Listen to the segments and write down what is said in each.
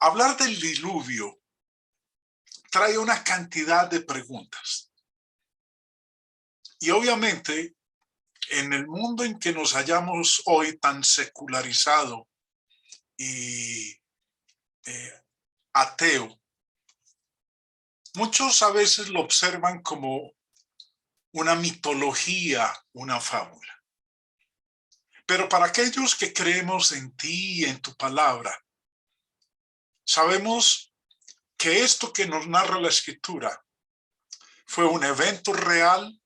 Hablar del diluvio trae una cantidad de preguntas. Y obviamente, en el mundo en que nos hallamos hoy tan secularizado y ateo, muchos a veces lo observan como una mitología, una fábula. Pero para aquellos que creemos en ti y en tu palabra, sabemos que esto que nos narra la Escritura fue un evento real,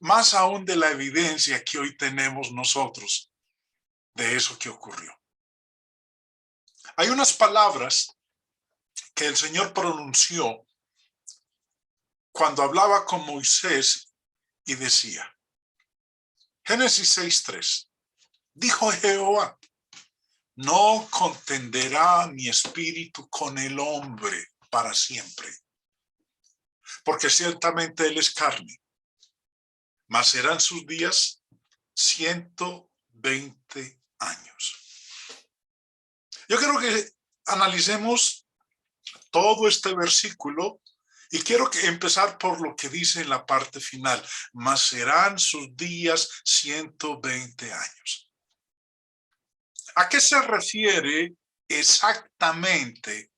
más aún de la evidencia que hoy tenemos nosotros de eso que ocurrió. Hay unas palabras que el Señor pronunció cuando hablaba con Moisés y decía, Génesis 6:3, dijo Jehová, no contenderá mi espíritu con el hombre para siempre, porque ciertamente él es carne, mas serán sus días 120 años. Yo quiero que analicemos todo este versículo y quiero empezar por lo que dice en la parte final, mas serán sus días 120 años. ¿A qué se refiere exactamente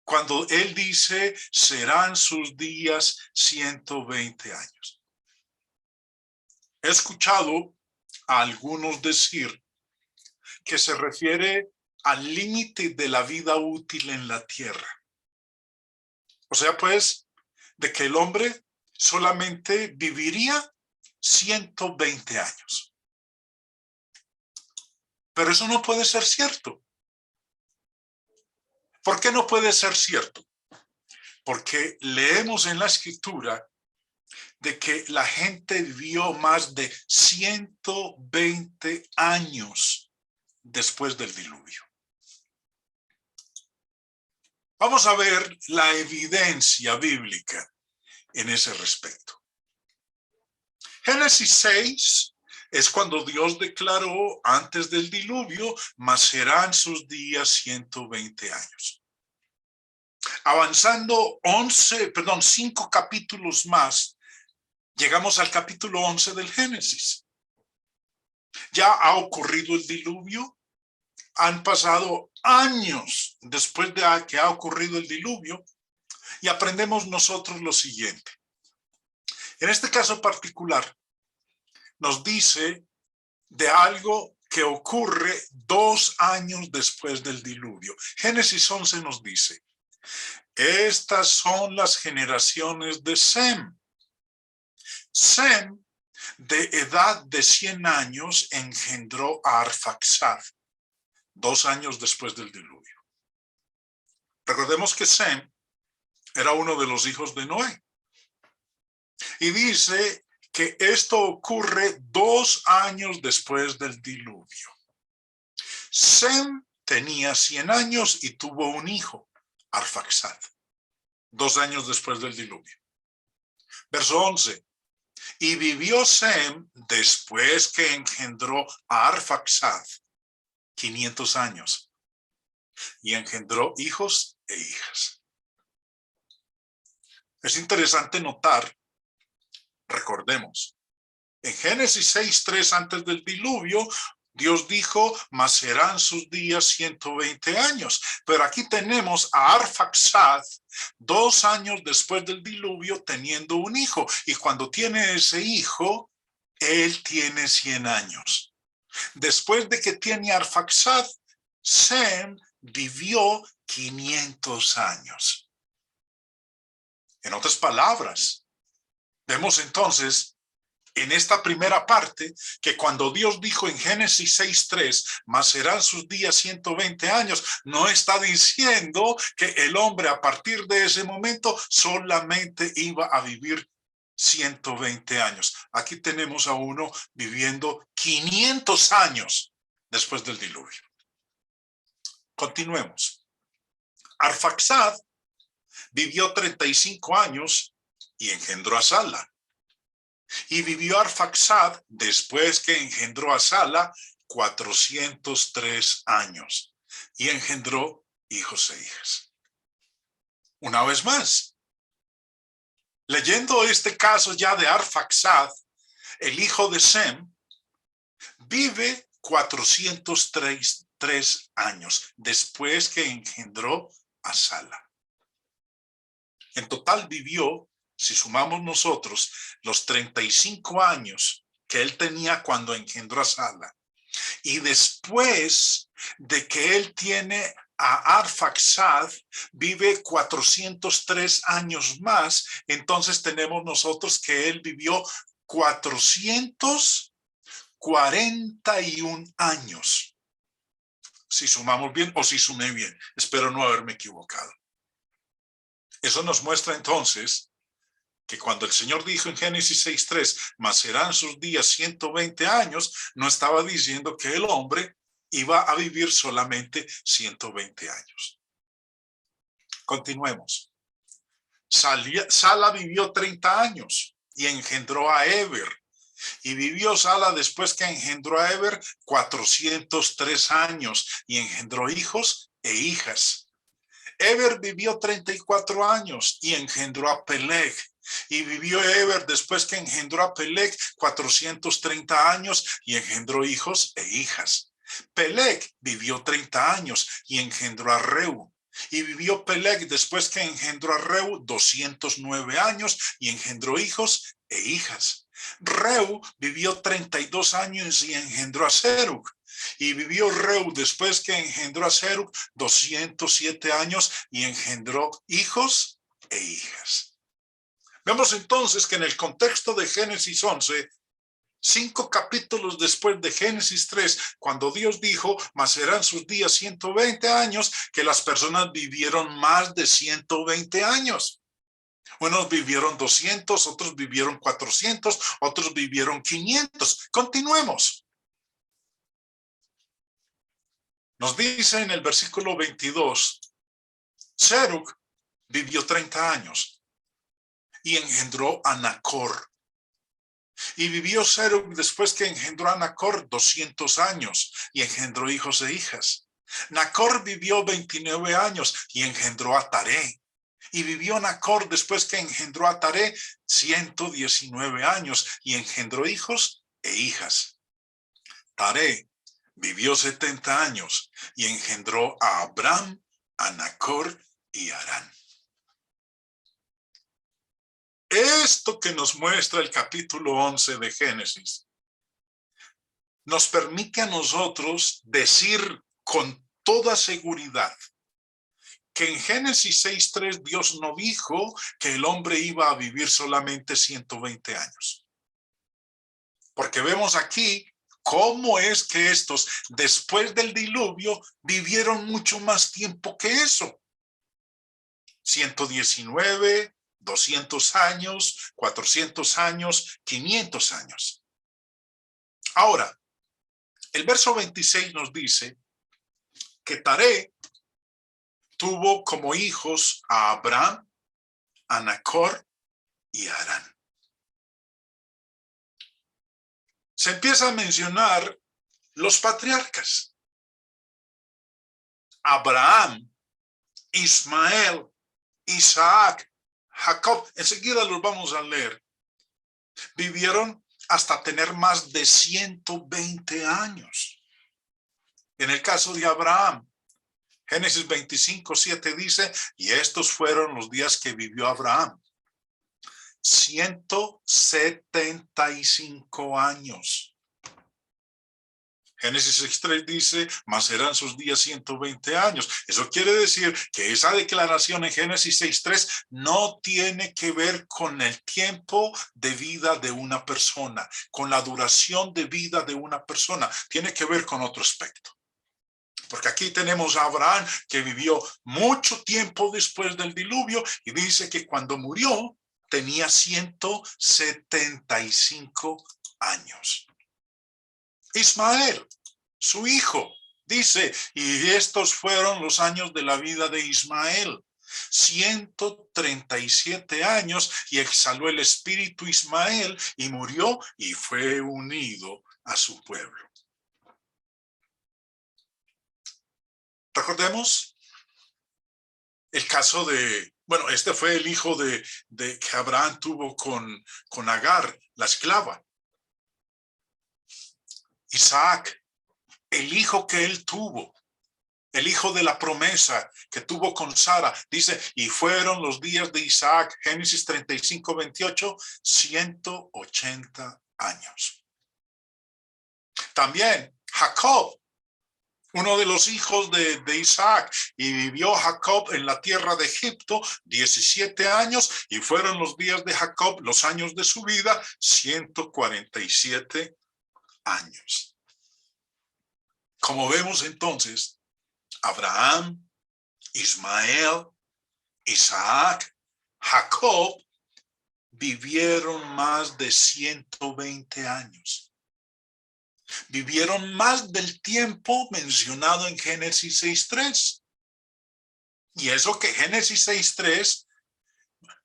cuando él dice serán sus días 120 años? He escuchado a algunos decir que se refiere al límite de la vida útil en la tierra. O sea, pues, de que el hombre solamente viviría 120 años. Pero eso no puede ser cierto. ¿Por qué no puede ser cierto? Porque leemos en la Escritura de que la gente vivió más de 120 años después del diluvio. Vamos a ver la evidencia bíblica en ese respecto. Génesis 6 es cuando Dios declaró antes del diluvio, mas serán sus días 120 años. Avanzando 5 capítulos más, llegamos al capítulo 11 del Génesis. Ya ha ocurrido el diluvio, han pasado años después de que ha ocurrido el diluvio y aprendemos nosotros lo siguiente. En este caso particular, nos dice de algo que ocurre 2 años después del diluvio. Génesis 11 nos dice, estas son las generaciones de Sem. Sem, de edad de 100 años, engendró a Arfaxad, 2 años después del diluvio. Recordemos que Sem era uno de los hijos de Noé. Y dice que esto ocurre 2 años después del diluvio. Sem tenía 100 años y tuvo un hijo, Arfaxad, 2 años después del diluvio. Verso 11. Y vivió Sem después que engendró a Arfaxad 500 años y engendró hijos e hijas. Es interesante notar, recordemos, en Génesis 6:3 antes del diluvio, Dios dijo, mas serán sus días 120 años. Pero aquí tenemos a Arfaxad 2 años después del diluvio teniendo un hijo. Y cuando tiene ese hijo, él tiene 100 años. Después de que tiene Arfaxad, Sem vivió 500 años. En otras palabras, vemos entonces en esta primera parte, que cuando Dios dijo en Génesis 6:3, mas serán sus días 120 años, no está diciendo que el hombre a partir de ese momento solamente iba a vivir 120 años. Aquí tenemos a uno viviendo 500 años después del diluvio. Continuemos. Arfaxad vivió 35 años y engendró a Sala. Y vivió Arfaxad, después que engendró a Sala, 403 años. Y engendró hijos e hijas. Una vez más, leyendo este caso ya de Arfaxad, el hijo de Sem, vive 403 años después que engendró a Sala. En total vivió, si sumamos nosotros, los 35 años que él tenía cuando engendró a Sala. Y después de que él tiene a Arfaxad, vive 403 años más, entonces tenemos nosotros que él vivió 441 años. Si sumamos bien o si sumé bien, espero no haberme equivocado. Eso nos muestra entonces que cuando el Señor dijo en Génesis 6:3, mas serán sus días 120 años, no estaba diciendo que el hombre iba a vivir solamente 120 años. Continuemos. Sala vivió 30 años y engendró a Eber. Y vivió Sala después que engendró a Eber 403 años y engendró hijos e hijas. Eber vivió 34 años y engendró a Peleg. Y vivió Eber después que engendró a Peleg 430 años y engendró hijos e hijas. Peleg vivió 30 años y engendró a Reu. Y vivió Peleg después que engendró a Reu 209 años y engendró hijos e hijas. Reu vivió 32 años y engendró a Serug. Y vivió Reu después que engendró a Serug 207 años y engendró hijos e hijas. Vemos entonces que en el contexto de Génesis 11, 5 capítulos después de Génesis 3, cuando Dios dijo, mas serán sus días 120 años, que las personas vivieron más de 120 años. Unos vivieron 200, otros vivieron 400, otros vivieron 500. Continuemos. Nos dice en el versículo 22, Serug vivió 30 años y engendró a Nacor. Y vivió Serug después que engendró a Nacor 200 años y engendró hijos e hijas. Nacor vivió 29 años y engendró a Taré. Y vivió Nacor después que engendró a Taré 119 años y engendró hijos e hijas. Taré vivió 70 años y engendró a Abram, a Nacor y a Harán. Esto que nos muestra el capítulo 11 de Génesis nos permite a nosotros decir con toda seguridad que en Génesis 6:3 Dios no dijo que el hombre iba a vivir solamente 120 años. Porque vemos aquí cómo es que estos, después del diluvio, vivieron mucho más tiempo que eso. 119, 200 años, 400 años, 500 años. Ahora, el verso 26 nos dice que Taré tuvo como hijos a Abram, a Nacor y a Harán. Se empieza a mencionar los patriarcas. Abraham, Ismael, Isaac, Jacob, enseguida los vamos a leer. Vivieron hasta tener más de 120 años. En el caso de Abraham, Génesis 25:7 dice, y estos fueron los días que vivió Abraham. 175 años. Génesis 6:3 dice, mas serán sus días 120 años. Eso quiere decir que esa declaración en Génesis 6:3 no tiene que ver con el tiempo de vida de una persona, con la duración de vida de una persona. Tiene que ver con otro aspecto. Porque aquí tenemos a Abraham que vivió mucho tiempo después del diluvio y dice que cuando murió tenía 175 años. Ismael, su hijo, dice, y estos fueron los años de la vida de Ismael, 137 años, y exhaló el espíritu Ismael y murió y fue unido a su pueblo. Recordemos el caso de, bueno, este fue el hijo de que Abraham tuvo con Agar, la esclava. Isaac, el hijo que él tuvo, el hijo de la promesa que tuvo con Sara, dice, y fueron los días de Isaac, Génesis 35, 28, 180 años. También Jacob, uno de los hijos de Isaac, y vivió Jacob en la tierra de Egipto 17 años, y fueron los días de Jacob, los años de su vida, 147 años. Como vemos entonces, Abraham, Ismael, Isaac, Jacob vivieron más de 120 años. Vivieron más del tiempo mencionado en Génesis 6:3. Y eso que Génesis 6:3,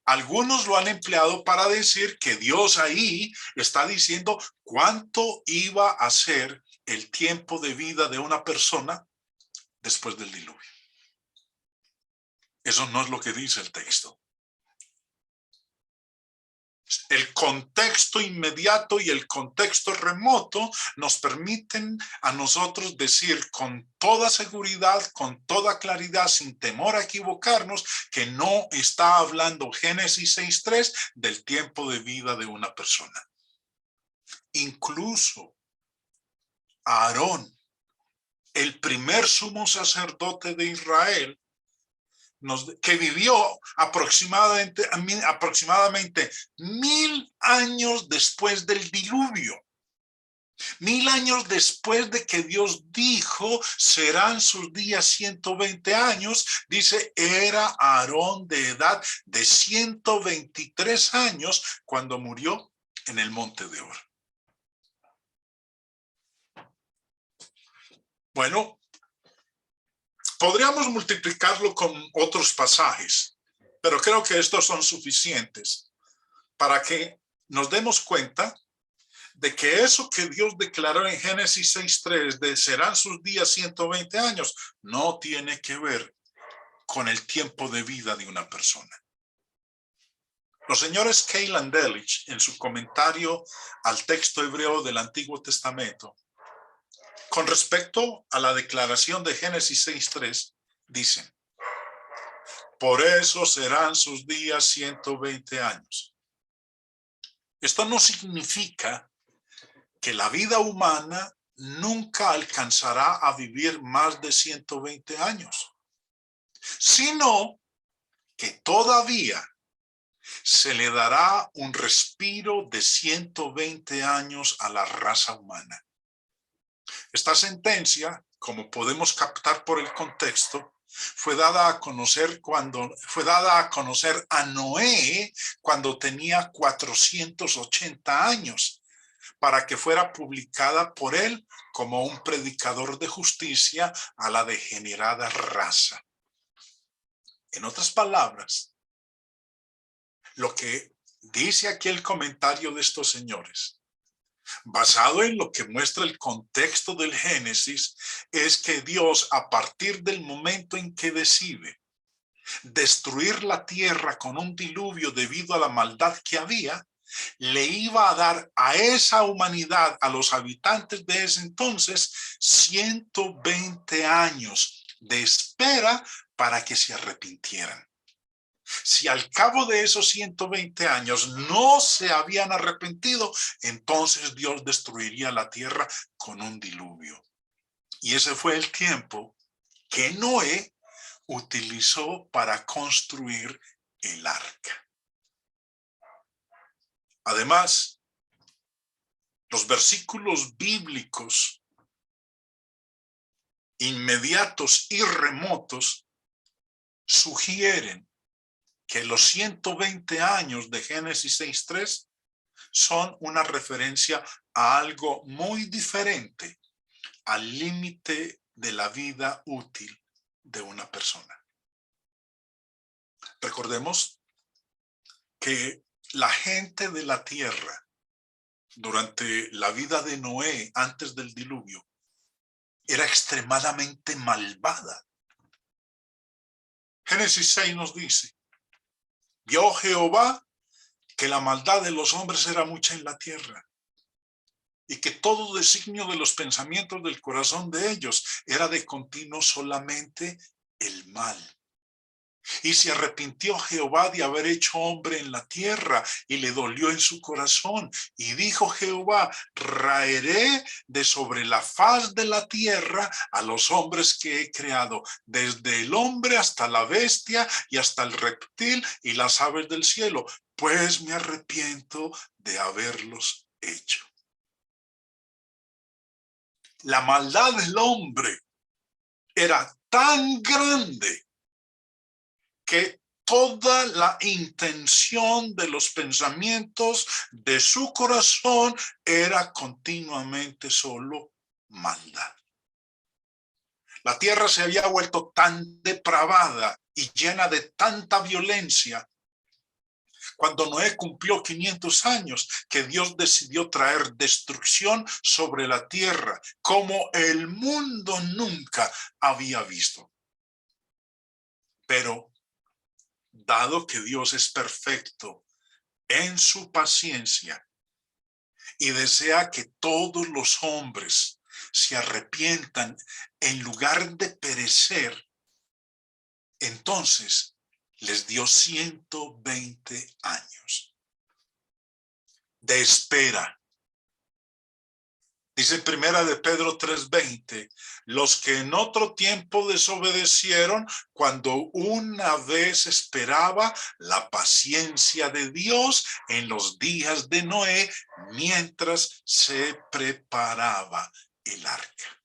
algunos lo han empleado para decir que Dios ahí está diciendo cuánto iba a ser el tiempo de vida de una persona después del diluvio. Eso no es lo que dice el texto. El contexto inmediato y el contexto remoto nos permiten a nosotros decir con toda seguridad, con toda claridad, sin temor a equivocarnos, que no está hablando Génesis 6:3 del tiempo de vida de una persona. Incluso Aarón, el primer sumo sacerdote de Israel, que vivió aproximadamente 1000 años después del diluvio. 1000 años después de que Dios dijo, serán sus días 120 años, dice, era Aarón de edad de 123 años cuando murió en el Monte de Or. Bueno, podríamos multiplicarlo con otros pasajes, pero creo que estos son suficientes para que nos demos cuenta de que eso que Dios declaró en Génesis 6:3 de serán sus días 120 años, no tiene que ver con el tiempo de vida de una persona. Los señores Keil y Delitzsch, en su comentario al texto hebreo del Antiguo Testamento, con respecto a la declaración de Génesis 6:3, dicen, por eso serán sus días 120 años. Esto no significa que la vida humana nunca alcanzará a vivir más de 120 años, sino que todavía se le dará un respiro de 120 años a la raza humana. Esta sentencia, como podemos captar por el contexto, fue dada a conocer a Noé cuando tenía 480 años, para que fuera publicada por él como un predicador de justicia a la degenerada raza. En otras palabras, lo que dice aquí el comentario de estos señores, basado en lo que muestra el contexto del Génesis, es que Dios, a partir del momento en que decide destruir la tierra con un diluvio debido a la maldad que había, le iba a dar a esa humanidad, a los habitantes de ese entonces, 120 años de espera para que se arrepintieran. Si al cabo de esos 120 años no se habían arrepentido, entonces Dios destruiría la tierra con un diluvio. Y ese fue el tiempo que Noé utilizó para construir el arca. Además, los versículos bíblicos inmediatos y remotos sugieren que los 120 años de Génesis 6:3 son una referencia a algo muy diferente al límite de la vida útil de una persona. Recordemos que la gente de la tierra durante la vida de Noé antes del diluvio era extremadamente malvada. Génesis 6 nos dice, vio Jehová que la maldad de los hombres era mucha en la tierra, y que todo designio de los pensamientos del corazón de ellos era de continuo solamente el mal. Y se arrepintió Jehová de haber hecho hombre en la tierra, y le dolió en su corazón. Y dijo Jehová, raeré de sobre la faz de la tierra a los hombres que he creado, desde el hombre hasta la bestia y hasta el reptil y las aves del cielo, pues me arrepiento de haberlos hecho. La maldad del hombre era tan grande que toda la intención de los pensamientos de su corazón era continuamente solo maldad. La tierra se había vuelto tan depravada y llena de tanta violencia cuando Noé cumplió 500 años, que Dios decidió traer destrucción sobre la tierra como el mundo nunca había visto. Pero dado que Dios es perfecto en su paciencia y desea que todos los hombres se arrepientan en lugar de perecer, entonces les dio 120 años de espera. Dice primera de Pedro 3:20, los que en otro tiempo desobedecieron cuando una vez esperaba la paciencia de Dios en los días de Noé mientras se preparaba el arca.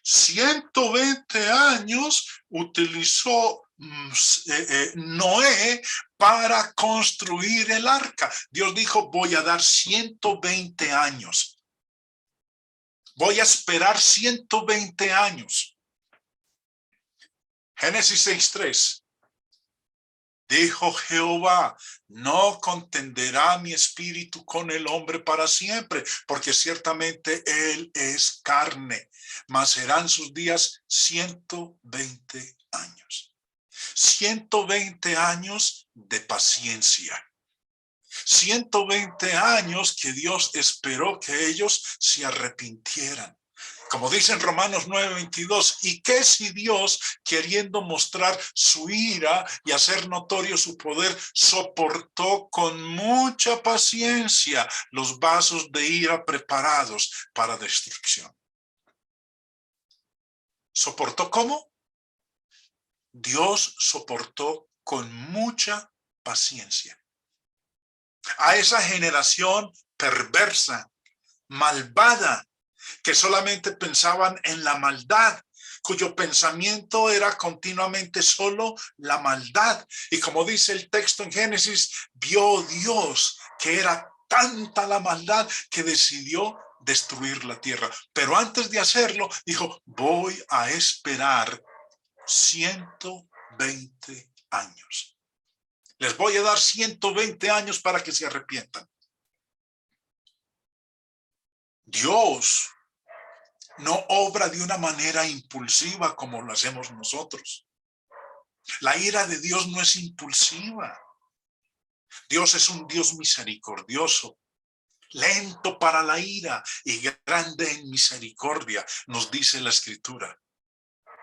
120 años utilizó Noé para construir el arca. Dios dijo, voy a dar 120 años. Voy a esperar 120 años. Génesis 6:3. Dijo Jehová, no contenderá mi espíritu con el hombre para siempre, porque ciertamente él es carne, mas serán sus días 120 años. 120 años de paciencia. 120 años que Dios esperó que ellos se arrepintieran. Como dice en Romanos 9:22, ¿y qué si Dios, queriendo mostrar su ira y hacer notorio su poder, soportó con mucha paciencia los vasos de ira preparados para destrucción? ¿Soportó cómo? Dios soportó con mucha paciencia a esa generación perversa, malvada, que solamente pensaban en la maldad, cuyo pensamiento era continuamente solo la maldad. Y como dice el texto en Génesis, vio Dios que era tanta la maldad que decidió destruir la tierra. Pero antes de hacerlo, dijo, voy a esperar 120 años. Les voy a dar 120 años para que se arrepientan. Dios no obra de una manera impulsiva como lo hacemos nosotros. La ira de Dios no es impulsiva. Dios es un Dios misericordioso, lento para la ira y grande en misericordia, nos dice la Escritura.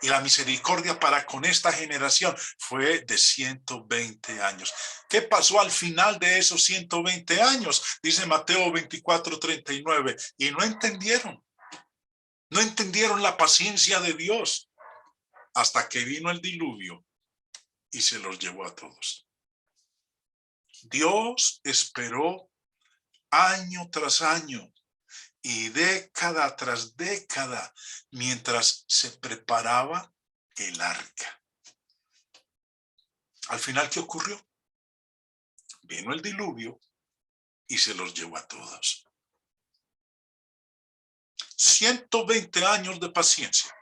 Y la misericordia para con esta generación fue de 120 años. ¿Qué pasó al final de esos 120 años? Dice Mateo 24:39. Y no entendieron. No entendieron la paciencia de Dios hasta que vino el diluvio y se los llevó a todos. Dios esperó año tras año y década tras década mientras se preparaba el arca. Al final, ¿qué ocurrió? Vino el diluvio y se los llevó a todos. 120 años de paciencia.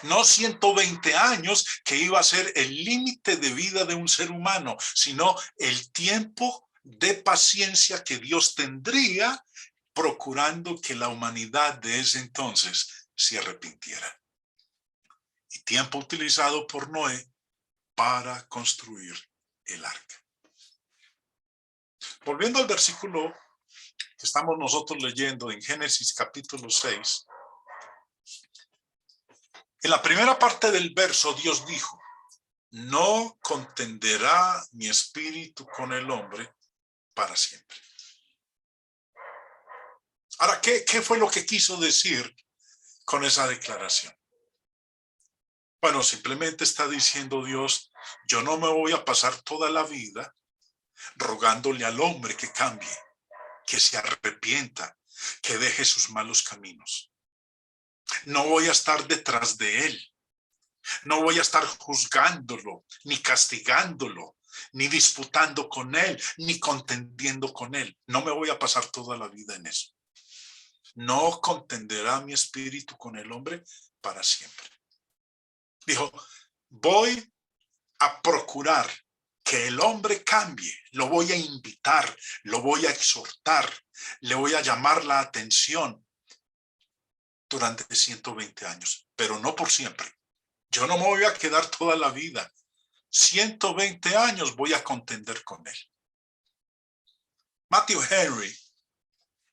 No 120 años que iba a ser el límite de vida de un ser humano, sino el tiempo de paciencia que Dios tendría procurando que la humanidad de ese entonces se arrepintiera. Y tiempo utilizado por Noé para construir el arca. Volviendo al versículo que estamos nosotros leyendo en Génesis capítulo 6, en la primera parte del verso Dios dijo: no contenderá mi espíritu con el hombre para siempre. Ahora, ¿qué fue lo que quiso decir con esa declaración? Bueno, simplemente está diciendo Dios: yo no me voy a pasar toda la vida rogándole al hombre que cambie, que se arrepienta, que deje sus malos caminos. No voy a estar detrás de él. No voy a estar juzgándolo, ni castigándolo, ni disputando con él, ni contendiendo con él. No me voy a pasar toda la vida en eso. No contenderá mi espíritu con el hombre para siempre. Dijo: voy a procurar que el hombre cambie. Lo voy a invitar, lo voy a exhortar, le voy a llamar la atención durante 120 años, pero no por siempre. Yo no me voy a quedar toda la vida. 120 años voy a contender con él. Matthew Henry,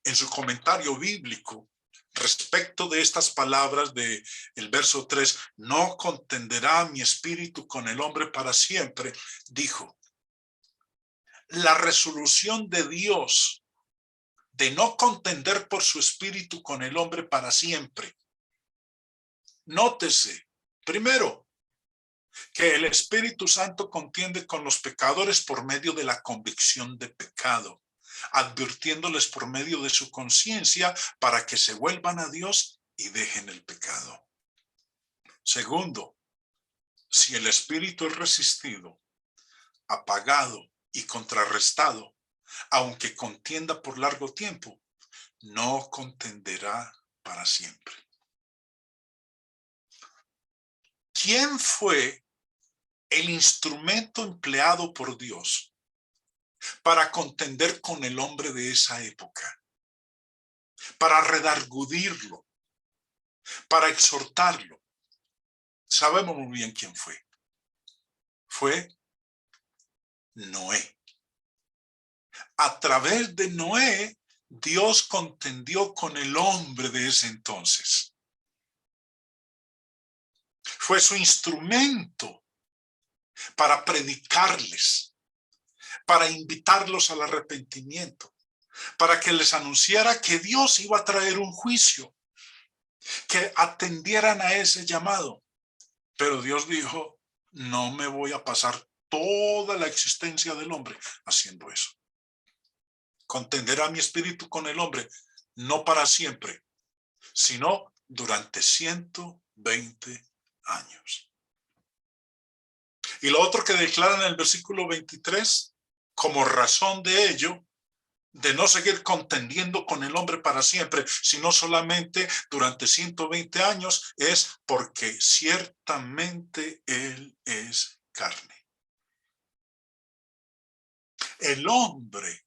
en su comentario bíblico respecto de estas palabras del verso 3, no contenderá mi espíritu con el hombre para siempre, dijo: la resolución de Dios de no contender por su espíritu con el hombre para siempre. Nótese, primero, que el Espíritu Santo contiende con los pecadores por medio de la convicción de pecado, advirtiéndoles por medio de su conciencia para que se vuelvan a Dios y dejen el pecado. Segundo, si el Espíritu es resistido, apagado y contrarrestado, aunque contienda por largo tiempo, no contenderá para siempre. ¿Quién fue el instrumento empleado por Dios para contender con el hombre de esa época? Para redargudirlo, para exhortarlo. Sabemos muy bien quién fue. Fue Noé. A través de Noé, Dios contendió con el hombre de ese entonces. Fue su instrumento para predicarles, para invitarlos al arrepentimiento, para que les anunciara que Dios iba a traer un juicio, que atendieran a ese llamado. Pero Dios dijo: no me voy a pasar toda la existencia del hombre haciendo eso. Contenderá mi espíritu con el hombre, no para siempre, sino durante 120 años. Y lo otro que declara en el versículo 23, como razón de ello, de no seguir contendiendo con el hombre para siempre, sino solamente durante 120 años, es porque ciertamente él es carne. El hombre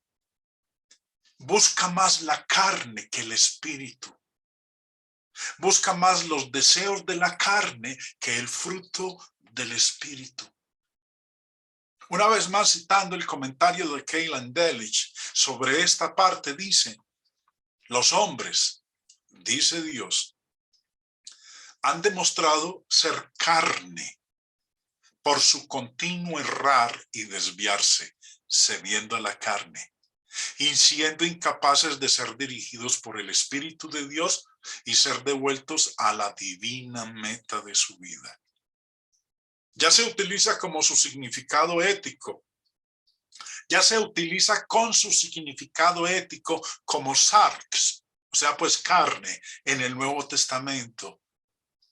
busca más la carne que el espíritu. Busca más los deseos de la carne que el fruto del espíritu. Una vez más, citando el comentario de Keelan Delitzsch sobre esta parte, dice: los hombres, dice Dios, han demostrado ser carne por su continuo errar y desviarse, cediendo a la carne, y siendo incapaces de ser dirigidos por el Espíritu de Dios y ser devueltos a la divina meta de su vida. Ya se utiliza como su significado ético. Ya se utiliza con su significado ético como sarx, o sea, pues carne, en el Nuevo Testamento,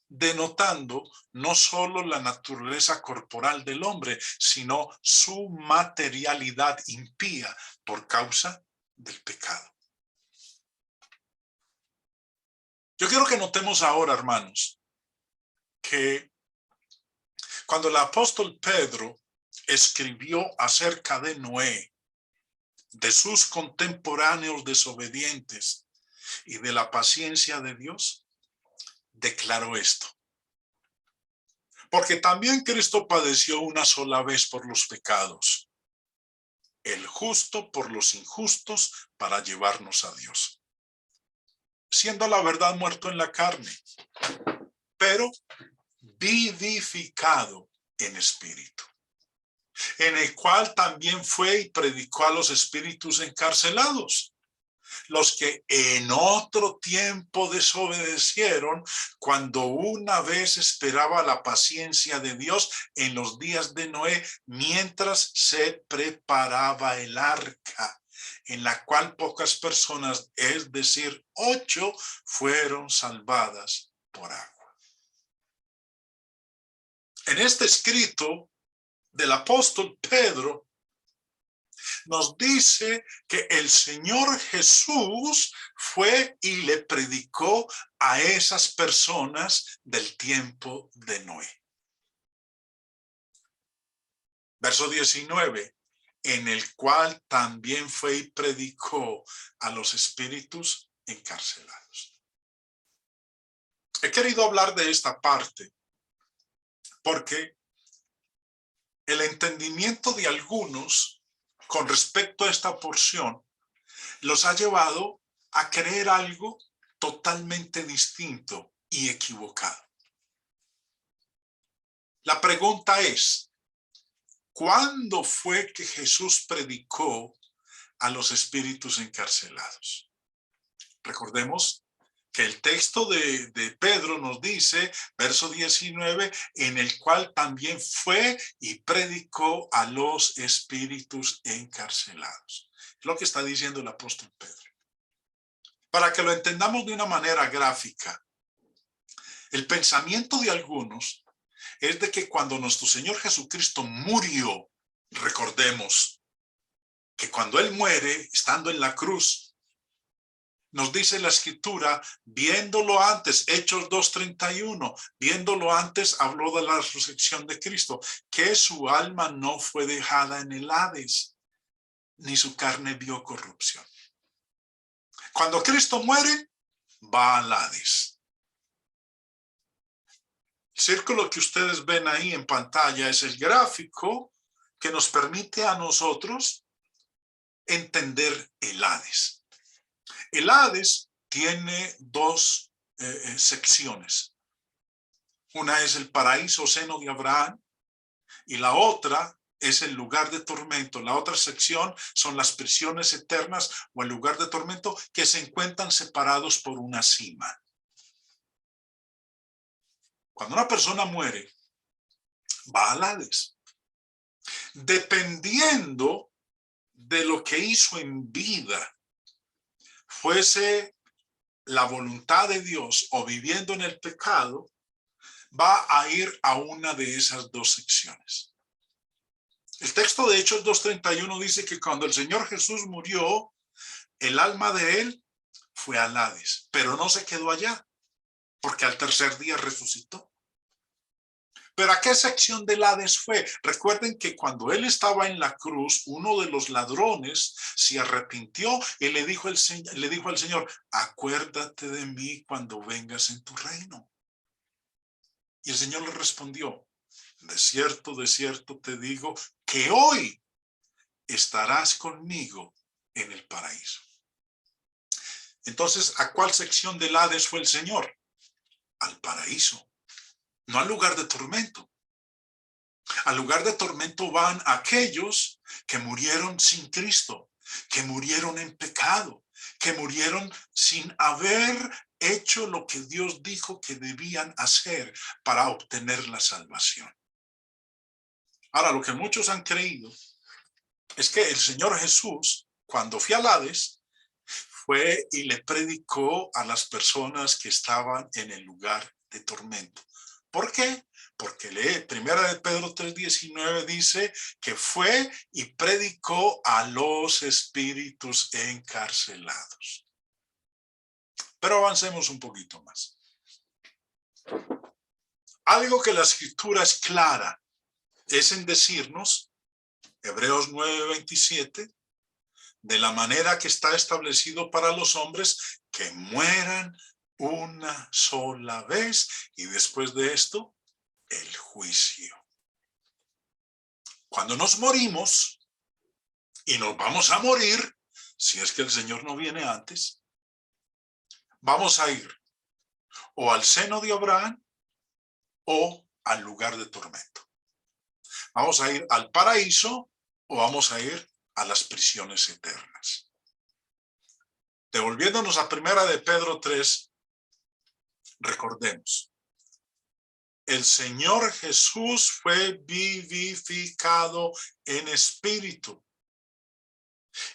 denotando no solo la naturaleza corporal del hombre, sino su materialidad impía por causa del pecado. Yo quiero que notemos ahora, hermanos, que cuando el apóstol Pedro escribió acerca de Noé, de sus contemporáneos desobedientes y de la paciencia de Dios, declaró esto: Porque también Cristo padeció una sola vez por los pecados, el justo por los injustos, para llevarnos a Dios, siendo la verdad muerto en la carne, pero vivificado en espíritu, en el cual también fue y predicó a los espíritus encarcelados, los que en otro tiempo desobedecieron, cuando una vez esperaba la paciencia de Dios en los días de Noé, mientras se preparaba el arca, en la cual pocas personas, es decir, 8, fueron salvadas por agua. En este escrito del apóstol Pedro, nos dice que el Señor Jesús fue y le predicó a esas personas del tiempo de Noé. Verso 19, en el cual también fue y predicó a los espíritus encarcelados. He querido hablar de esta parte porque el entendimiento de algunos con respecto a esta porción los ha llevado a creer algo totalmente distinto y equivocado. La pregunta es, ¿cuándo fue que Jesús predicó a los espíritus encarcelados? Recordemos que el texto de Pedro nos dice, verso 19, en el cual también fue y predicó a los espíritus encarcelados. Es lo que está diciendo el apóstol Pedro. Para que lo entendamos de una manera gráfica, el pensamiento de algunos es de que cuando nuestro Señor Jesucristo murió, recordemos que cuando Él muere, estando en la cruz, nos dice la Escritura, viéndolo antes, Hechos 2:31, viéndolo antes, habló de la resurrección de Cristo, que su alma no fue dejada en el Hades, ni su carne vio corrupción. Cuando Cristo muere, va al Hades. El círculo que ustedes ven ahí en pantalla es el gráfico que nos permite a nosotros entender el Hades. El Hades tiene dos secciones. Una es el paraíso, seno de Abraham, y la otra es el lugar de tormento. La otra sección son las prisiones eternas o el lugar de tormento, que se encuentran separados por una cima. Cuando una persona muere, va al Hades. Dependiendo de lo que hizo en vida, fuese la voluntad de Dios o viviendo en el pecado, va a ir a una de esas dos secciones. El texto de Hechos 2:31 dice que cuando el Señor Jesús murió, el alma de él fue al Hades, pero no se quedó allá, porque al tercer día resucitó. ¿Pero a qué sección del Hades fue? Recuerden que cuando él estaba en la cruz, uno de los ladrones se arrepintió y le dijo al Señor, acuérdate de mí cuando vengas en tu reino. Y el Señor le respondió, de cierto te digo que hoy estarás conmigo en el paraíso. Entonces, ¿a cuál sección del Hades fue el Señor? Al paraíso, no al lugar de tormento. Al lugar de tormento van aquellos que murieron sin Cristo, que murieron en pecado, que murieron sin haber hecho lo que Dios dijo que debían hacer para obtener la salvación. Ahora, lo que muchos han creído es que el Señor Jesús, cuando fue al Hades, fue y le predicó a las personas que estaban en el lugar de tormento. ¿Por qué? Porque lee 1 Pedro 3:19 dice que fue y predicó a los espíritus encarcelados. Pero avancemos un poquito más. Algo que la Escritura es clara es en decirnos, Hebreos 9:27, de la manera que está establecido para los hombres que mueran una sola vez y después de esto el juicio. juicio. Cuando nos morimos, y nos vamos a morir, si es que el Señor no viene antes, vamos a ir o al seno de Abraham o al lugar de tormento. Vamos a ir al paraíso o vamos a ir a las prisiones eternas. Devolviéndonos a primera de Pedro 3, recordemos, el Señor Jesús fue vivificado en espíritu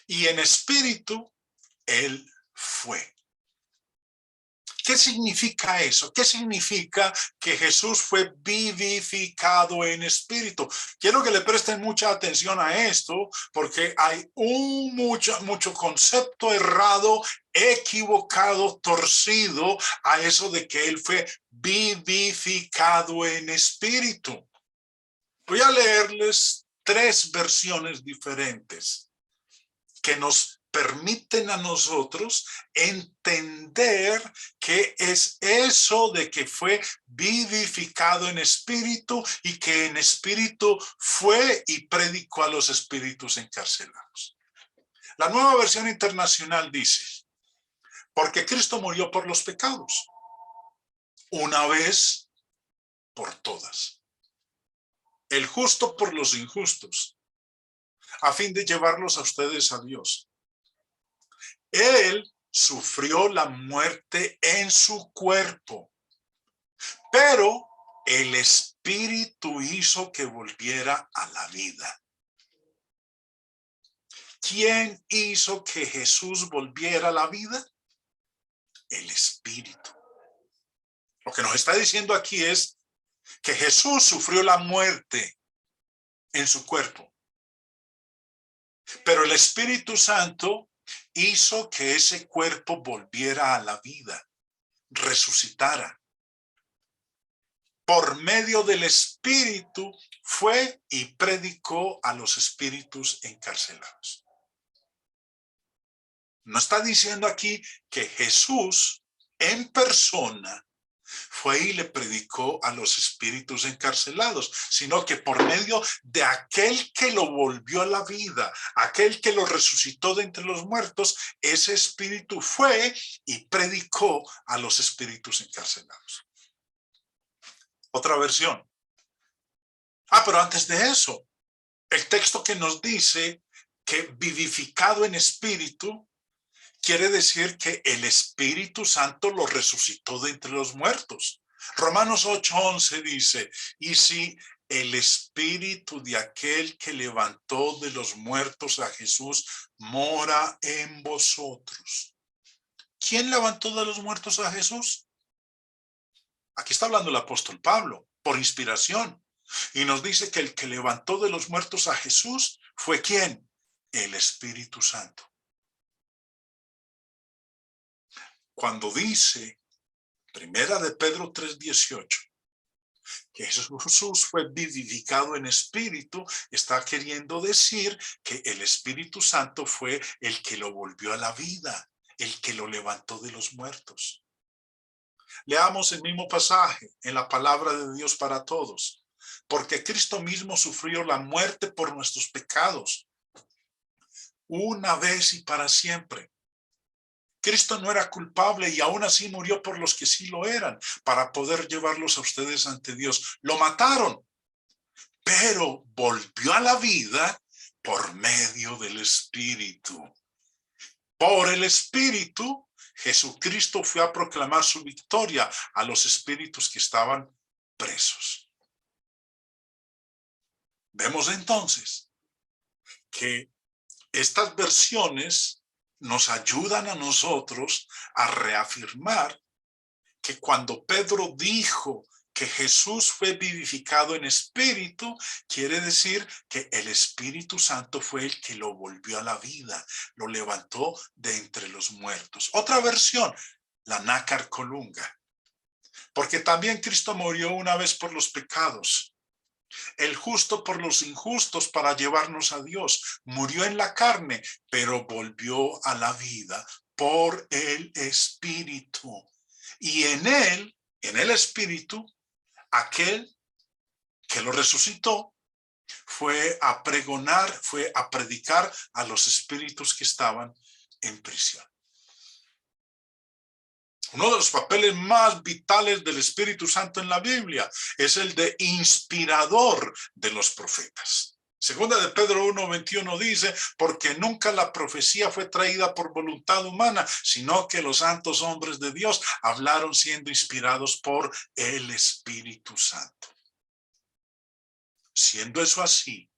y en espíritu Él fue. ¿Qué significa eso? ¿Qué significa que Jesús fue vivificado en espíritu? Quiero que le presten mucha atención a esto porque hay mucho concepto errado, equivocado, torcido a eso de que Él fue vivificado en espíritu. Voy a leerles 3 versiones diferentes que nos permiten a nosotros entender qué es eso de que fue vivificado en espíritu y que en espíritu fue y predicó a los espíritus encarcelados. La Nueva Versión Internacional dice, porque Cristo murió por los pecados, una vez por todas. El justo por los injustos, a fin de llevarlos a ustedes a Dios. Él sufrió la muerte en su cuerpo, pero el Espíritu hizo que volviera a la vida. ¿Quién hizo que Jesús volviera a la vida? El Espíritu. Lo que nos está diciendo aquí es que Jesús sufrió la muerte en su cuerpo, pero el Espíritu Santo hizo que ese cuerpo volviera a la vida, resucitara. Por medio del Espíritu fue y predicó a los espíritus encarcelados. No está diciendo aquí que Jesús en persona fue y le predicó a los espíritus encarcelados, sino que por medio de aquel que lo volvió a la vida, aquel que lo resucitó de entre los muertos, ese espíritu fue y predicó a los espíritus encarcelados. Otra versión. Pero antes de eso, el texto que nos dice que vivificado en espíritu quiere decir que el Espíritu Santo lo resucitó de entre los muertos. Romanos 8:11 dice, y si el Espíritu de aquel que levantó de los muertos a Jesús mora en vosotros. ¿Quién levantó de los muertos a Jesús? Aquí está hablando el apóstol Pablo, por inspiración. Y nos dice que el que levantó de los muertos a Jesús fue ¿quién? El Espíritu Santo. Cuando dice, primera de Pedro 3:18, que Jesús fue vivificado en espíritu, está queriendo decir que el Espíritu Santo fue el que lo volvió a la vida, el que lo levantó de los muertos. Leamos el mismo pasaje en la palabra de Dios para todos. Porque Cristo mismo sufrió la muerte por nuestros pecados, una vez y para siempre. Cristo no era culpable y aún así murió por los que sí lo eran, para poder llevarlos a ustedes ante Dios. Lo mataron, pero volvió a la vida por medio del Espíritu. Por el Espíritu, Jesucristo fue a proclamar su victoria a los espíritus que estaban presos. Vemos entonces que estas versiones nos ayudan a nosotros a reafirmar que cuando Pedro dijo que Jesús fue vivificado en espíritu, quiere decir que el Espíritu Santo fue el que lo volvió a la vida, lo levantó de entre los muertos. Otra versión, la Nácar Colunga, porque también Cristo murió una vez por los pecados, el justo por los injustos para llevarnos a Dios. Murió en la carne, pero volvió a la vida por el Espíritu. Y en él, en el Espíritu, aquel que lo resucitó, fue a pregonar, fue a predicar a los espíritus que estaban en prisión. Uno de los papeles más vitales del Espíritu Santo en la Biblia es el de inspirador de los profetas. Segunda de Pedro 1:21 dice, porque nunca la profecía fue traída por voluntad humana, sino que los santos hombres de Dios hablaron siendo inspirados por el Espíritu Santo. Siendo eso así,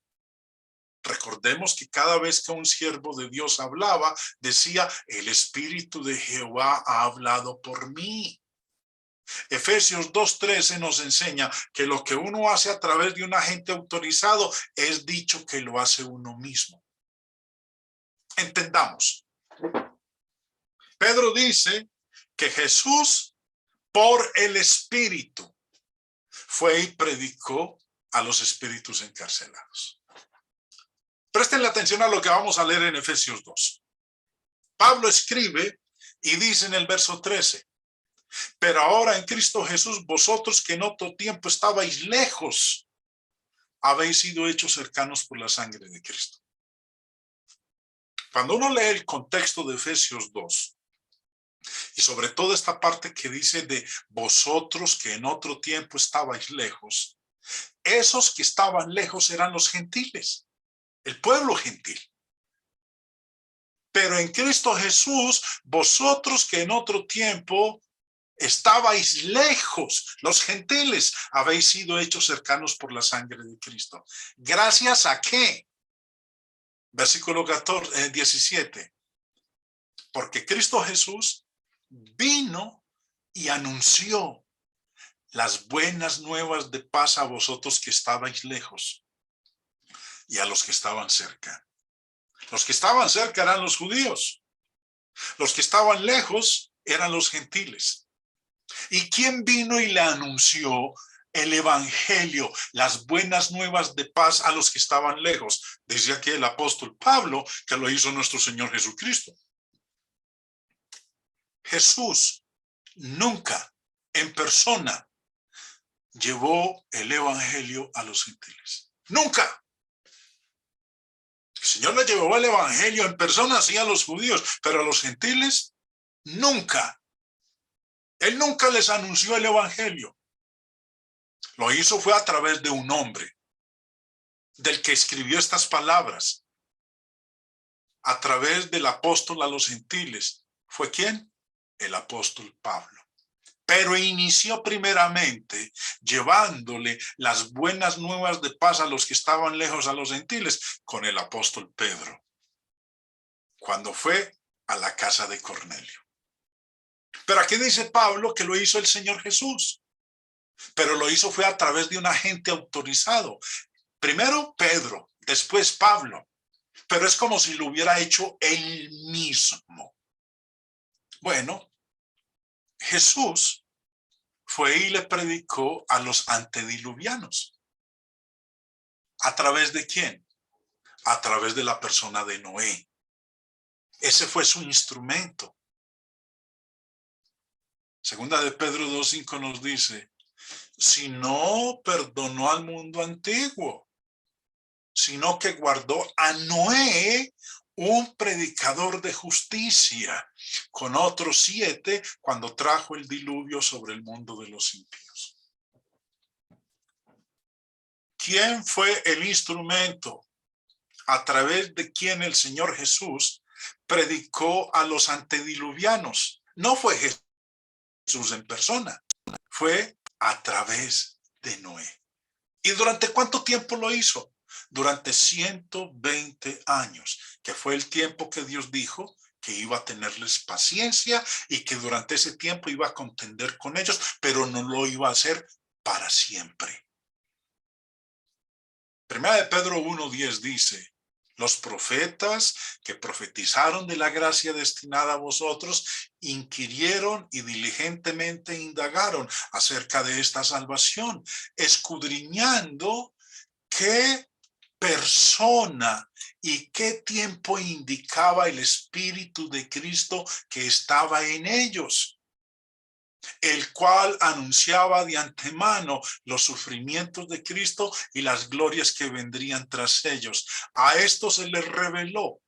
recordemos que cada vez que un siervo de Dios hablaba, decía, el Espíritu de Jehová ha hablado por mí. Efesios 2:13 nos enseña que lo que uno hace a través de un agente autorizado es dicho que lo hace uno mismo. Entendamos. Pedro dice que Jesús, por el Espíritu, fue y predicó a los espíritus encarcelados. Presten atención a lo que vamos a leer en Efesios 2. Pablo escribe y dice en el verso 13, pero ahora en Cristo Jesús, vosotros que en otro tiempo estabais lejos, habéis sido hechos cercanos por la sangre de Cristo. Cuando uno lee el contexto de Efesios 2, y sobre todo esta parte que dice de vosotros que en otro tiempo estabais lejos, esos que estaban lejos eran los gentiles, el pueblo gentil. Pero en Cristo Jesús, vosotros que en otro tiempo estabais lejos, los gentiles, habéis sido hechos cercanos por la sangre de Cristo. ¿Gracias a qué? Versículo 17. Porque Cristo Jesús vino y anunció las buenas nuevas de paz a vosotros que estabais lejos y a los que estaban cerca. Los que estaban cerca eran los judíos. Los que estaban lejos eran los gentiles. ¿Y quién vino y le anunció el evangelio, las buenas nuevas de paz a los que estaban lejos? Dice aquí el apóstol Pablo que lo hizo nuestro Señor Jesucristo. Jesús nunca en persona llevó el evangelio a los gentiles. Nunca. El Señor le llevó el evangelio en persona, sí, a los judíos, pero a los gentiles, nunca. Él nunca les anunció el evangelio. Lo hizo fue a través de un hombre, del que escribió estas palabras, a través del apóstol a los gentiles. ¿Fue quién? El apóstol Pablo. Pero inició primeramente llevándole las buenas nuevas de paz a los que estaban lejos, a los gentiles, con el apóstol Pedro, cuando fue a la casa de Cornelio. Pero aquí dice Pablo que lo hizo el Señor Jesús, pero lo hizo fue a través de un agente autorizado. Primero Pedro, después Pablo, pero es como si lo hubiera hecho él mismo. Bueno, Jesús fue y le predicó a los antediluvianos. ¿A través de quién? A través de la persona de Noé. Ese fue su instrumento. Segunda de Pedro 2:5 nos dice, si no perdonó al mundo antiguo, sino que guardó a Noé, un predicador de justicia, con otros 7 cuando trajo el diluvio sobre el mundo de los impíos. ¿Quién fue el instrumento a través de quien el Señor Jesús predicó a los antediluvianos? No fue Jesús en persona, fue a través de Noé. ¿Y durante cuánto tiempo lo hizo? Durante 120 años, que fue el tiempo que Dios dijo que iba a tenerles paciencia y que durante ese tiempo iba a contender con ellos, pero no lo iba a hacer para siempre. Primera de Pedro 1:10 dice, los profetas que profetizaron de la gracia destinada a vosotros inquirieron y diligentemente indagaron acerca de esta salvación, escudriñando qué persona y qué tiempo indicaba el Espíritu de Cristo que estaba en ellos. el cual anunciaba de antemano los sufrimientos de Cristo y las glorias que vendrían tras ellos. A esto se les reveló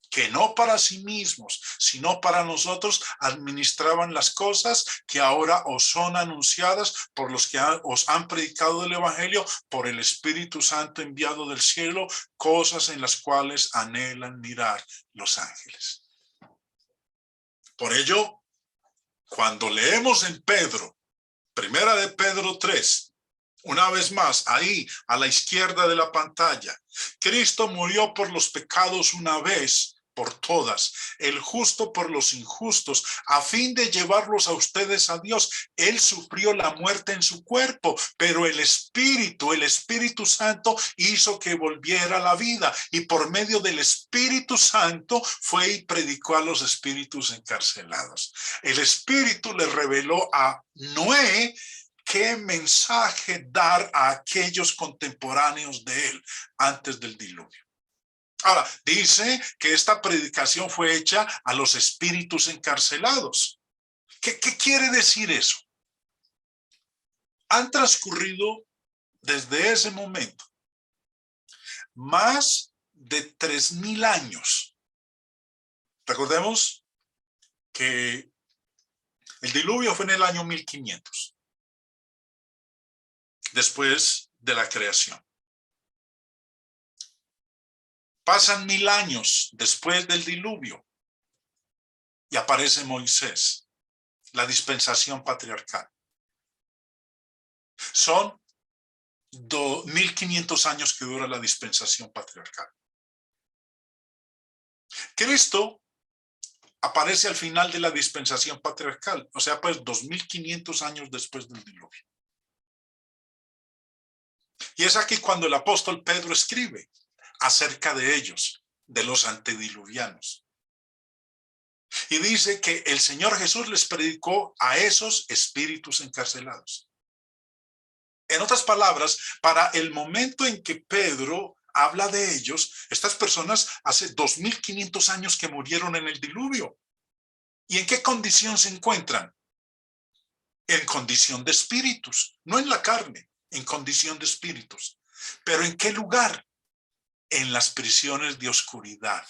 que no para sí mismos, sino para nosotros administraban las cosas que ahora os son anunciadas por los que os han predicado el evangelio por el Espíritu Santo enviado del cielo, cosas en las cuales anhelan mirar los ángeles. Por ello, cuando leemos en Pedro, primera de Pedro 3, una vez más, ahí a la izquierda de la pantalla, Cristo murió por los pecados una vez por todas, el justo por los injustos, a fin de llevarlos a ustedes a Dios. Él sufrió la muerte en su cuerpo, pero el Espíritu Santo hizo que volviera a la vida, y por medio del Espíritu Santo fue y predicó a los espíritus encarcelados. El Espíritu le reveló a Noé qué mensaje dar a aquellos contemporáneos de él antes del diluvio. Ahora, dice que esta predicación fue hecha a los espíritus encarcelados. ¿Qué quiere decir eso? Han transcurrido desde ese momento más de 3000 años. Recordemos que el diluvio fue en el año 1500, después de la creación. Pasan 1000 años después del diluvio y aparece Moisés, la dispensación patriarcal. Son 1500 años que dura la dispensación patriarcal. Cristo aparece al final de la dispensación patriarcal, o sea, pues 2500 años después del diluvio. Y es aquí cuando el apóstol Pedro escribe acerca de ellos, de los antediluvianos. Y dice que el Señor Jesús les predicó a esos espíritus encarcelados. En otras palabras, para el momento en que Pedro habla de ellos, estas personas hace 2500 años que murieron en el diluvio. ¿Y en qué condición se encuentran? En condición de espíritus, no en la carne, en condición de espíritus. ¿Pero en qué lugar? En las prisiones de oscuridad.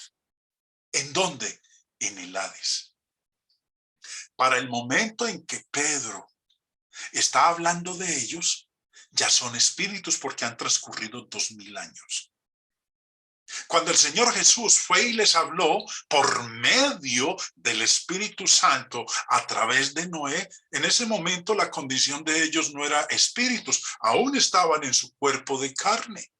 ¿En dónde? En el Hades. Para el momento en que Pedro está hablando de ellos, ya son espíritus porque han transcurrido 2000 años. Cuando el Señor Jesús fue y les habló por medio del Espíritu Santo a través de Noé, en ese momento la condición de ellos no era espíritus, aún estaban en su cuerpo de carne.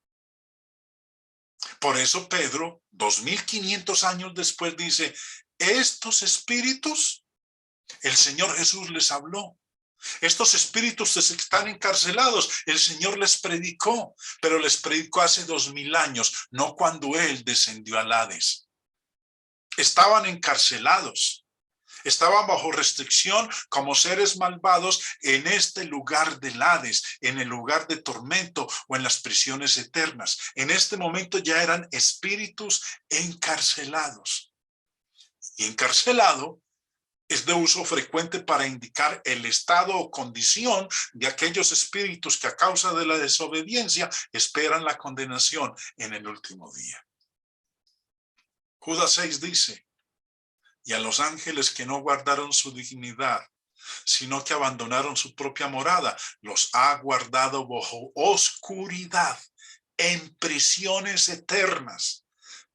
Por eso Pedro, 2500 años después, dice, estos espíritus, el Señor Jesús les habló. Estos espíritus están encarcelados. El Señor les predicó, pero les predicó hace 2000 años, no cuando Él descendió al Hades. Estaban encarcelados. Estaban bajo restricción como seres malvados en este lugar del Hades, en el lugar de tormento o en las prisiones eternas. En este momento ya eran espíritus encarcelados. Y encarcelado es de uso frecuente para indicar el estado o condición de aquellos espíritus que a causa de la desobediencia esperan la condenación en el último día. Judas 6 dice, y a los ángeles que no guardaron su dignidad, sino que abandonaron su propia morada, los ha guardado bajo oscuridad, en prisiones eternas,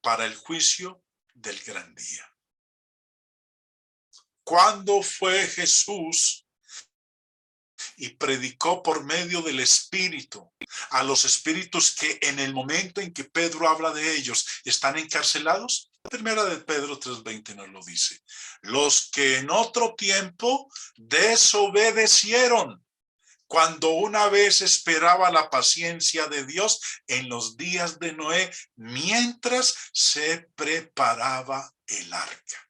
para el juicio del gran día. ¿Cuándo fue Jesús y predicó por medio del Espíritu a los espíritus que en el momento en que Pedro habla de ellos están encarcelados? Primera de Pedro 3:20 nos lo dice. Los que en otro tiempo desobedecieron, cuando una vez esperaba la paciencia de Dios en los días de Noé, mientras se preparaba el arca.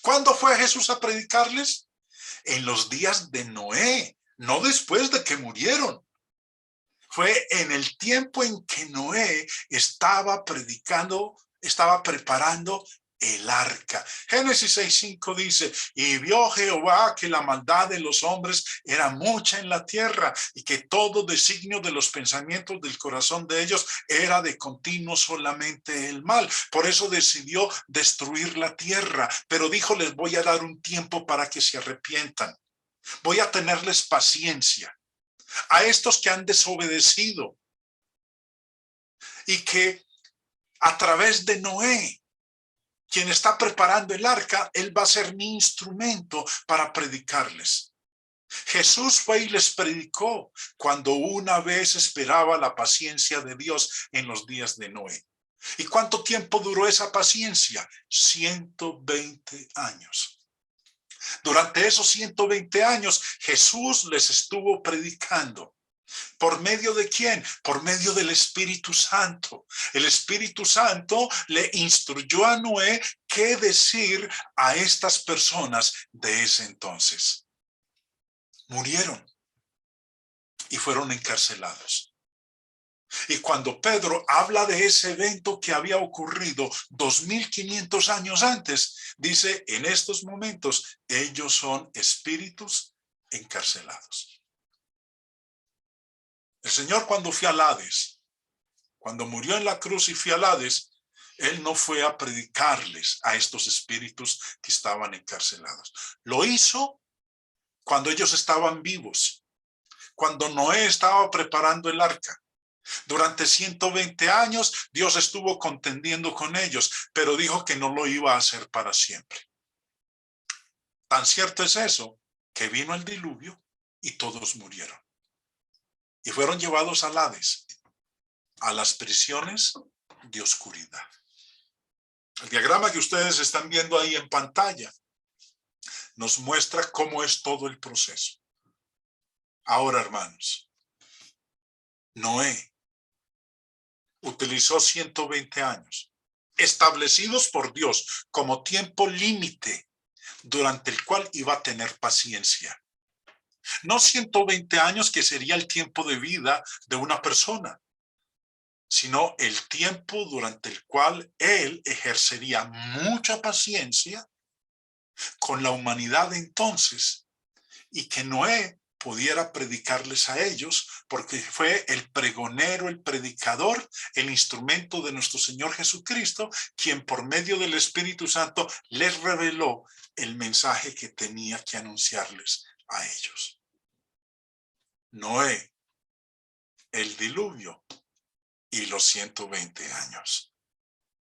¿Cuándo fue Jesús a predicarles? En los días de Noé, no después de que murieron. Fue en el tiempo en que Noé estaba predicando, estaba preparando el arca. Génesis 6:5 dice, y vio Jehová que la maldad de los hombres era mucha en la tierra y que todo designio de los pensamientos del corazón de ellos era de continuo solamente el mal. Por eso decidió destruir la tierra, pero dijo, les voy a dar un tiempo para que se arrepientan. Voy a tenerles paciencia a estos que han desobedecido y que a través de Noé, quien está preparando el arca, él va a ser mi instrumento para predicarles. Jesús fue y les predicó cuando una vez esperaba la paciencia de Dios en los días de Noé. ¿Y cuánto tiempo duró esa paciencia? 120 años. Durante esos 120 años, Jesús les estuvo predicando. ¿Por medio de quién? Por medio del Espíritu Santo. El Espíritu Santo le instruyó a Noé qué decir a estas personas de ese entonces. Murieron y fueron encarcelados. Y cuando Pedro habla de ese evento que había ocurrido 2500 años antes, dice, en estos momentos ellos son espíritus encarcelados. El Señor cuando fue al Hades, cuando murió en la cruz y fue al Hades, Él no fue a predicarles a estos espíritus que estaban encarcelados. Lo hizo cuando ellos estaban vivos, cuando Noé estaba preparando el arca. Durante 120 años Dios estuvo contendiendo con ellos, pero dijo que no lo iba a hacer para siempre. Tan cierto es eso que vino el diluvio y todos murieron. Y fueron llevados al Hades, a las prisiones de oscuridad. El diagrama que ustedes están viendo ahí en pantalla nos muestra cómo es todo el proceso. Ahora, hermanos, Noé utilizó 120 años, establecidos por Dios como tiempo límite, durante el cual iba a tener paciencia. No 120 años que sería el tiempo de vida de una persona, sino el tiempo durante el cual él ejercería mucha paciencia con la humanidad de entonces, y que Noé pudiera predicarles a ellos, porque fue el pregonero, el predicador, el instrumento de nuestro Señor Jesucristo, quien por medio del Espíritu Santo les reveló el mensaje que tenía que anunciarles a ellos. Noé, el diluvio y los 120 años.